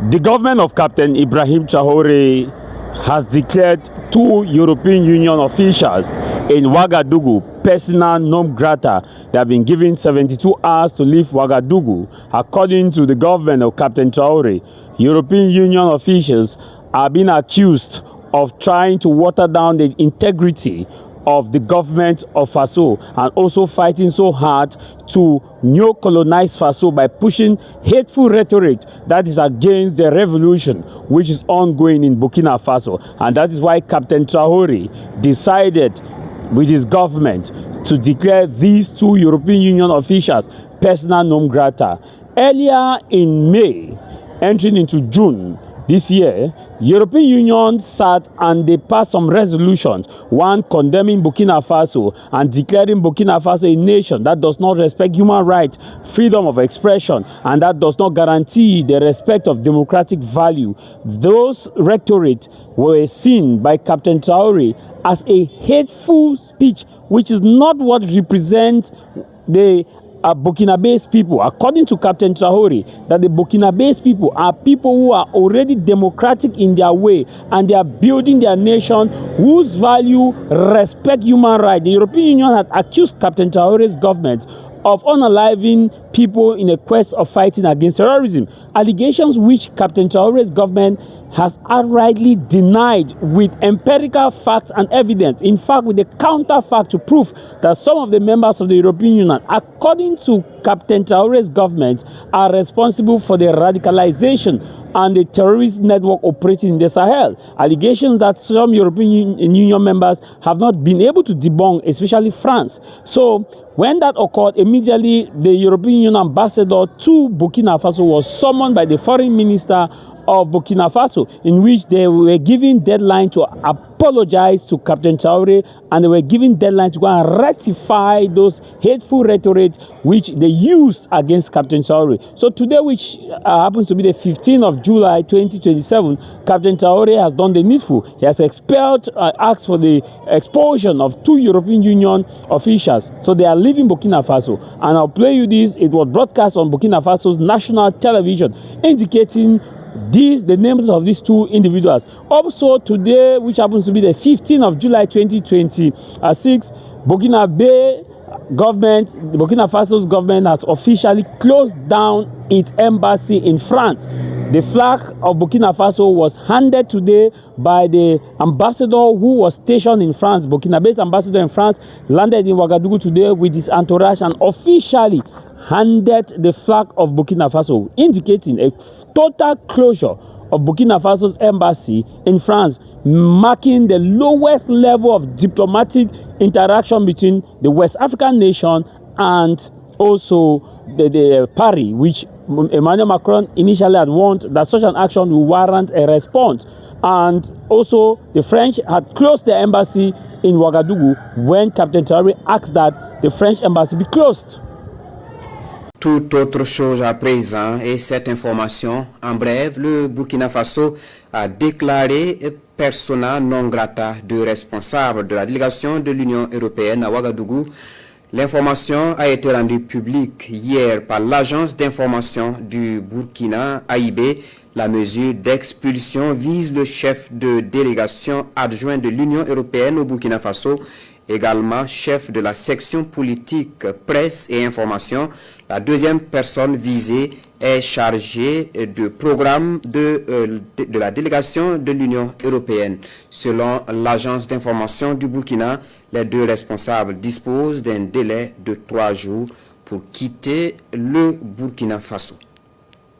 The government of Captain Ibrahim Traoré has declared 2 European Union officials in Ouagadougou persona non grata. They have been given 72 hours to leave Ouagadougou. According to the government of Captain Traoré, European Union officials are being accused of trying to water down the integrity of the government of Faso and also fighting so hard to neo-colonize Faso by pushing hateful rhetoric that is against the revolution which is ongoing in Burkina Faso. And that is why Captain Traoré decided with his government to declare these 2 European Union officials persona non grata. Earlier in May, entering into June this year, European Union sat and they passed some resolutions, one condemning Burkina Faso and declaring Burkina Faso a nation that does not respect human rights, freedom of expression, and that does not guarantee the respect of democratic value. Those rhetoric were seen by Captain Traoré as a hateful speech, which is not what represents the Burkina-based people. According to Captain Traoré, that the Burkina-based people are people who are already democratic in their way and they are building their nation whose value respect human rights. The European Union had accused Captain Traoré's government of unaliving people in a quest of fighting against terrorism, allegations which Captain Traoré's government has outrightly denied with empirical facts and evidence. In fact, with the counterfact to prove that some of the members of the European Union, according to Captain Traoré's government, are responsible for the radicalization and the terrorist network operating in the Sahel. Allegations that some European Union members have not been able to debunk, especially France. So when that occurred, immediately the European Union ambassador to Burkina Faso was summoned by the foreign minister of Burkina Faso, in which they were given deadline to apologize to Captain Traoré, and they were given deadline to go and rectify those hateful rhetoric which they used against Captain Traoré. So today, which happens to be the 15th of July 2027, Captain Traoré has done the needful. He has expelled, asked for the expulsion of 2 European Union officials. So they are leaving Burkina Faso. And I'll play you this. It was broadcast on Burkina Faso's national television, indicating the names of these 2 individuals. Also today, which happens to be the 15th of July 2026, Burkina Faso's government has officially closed down its embassy in France. The flag of Burkina Faso was handed today by the ambassador who was stationed in France. Burkina-based ambassador in France landed in Ouagadougou today with his entourage and officially handed the flag of Burkina Faso, indicating a total closure of Burkina Faso's embassy in France, marking the lowest level of diplomatic interaction between the West African nation and also the Paris, which Emmanuel Macron initially had warned that such an action will warrant a response. And also the French had closed their embassy in Ouagadougou when Captain Traoré asked that the French embassy be closed. Tout autre chose à présent et cette information, en bref, le Burkina Faso a déclaré persona non grata de responsable de la délégation de l'Union européenne à Ouagadougou. L'information a été rendue publique hier par l'agence d'information du Burkina, AIB. La mesure d'expulsion vise le chef de délégation adjoint de l'Union européenne au Burkina Faso, également chef de la section politique, presse et information. La deuxième personne visée est chargée de programme de la délégation de l'Union européenne. Selon l'agence d'information du Burkina, les 2 responsables disposent d'un délai de 3 jours pour quitter le Burkina Faso.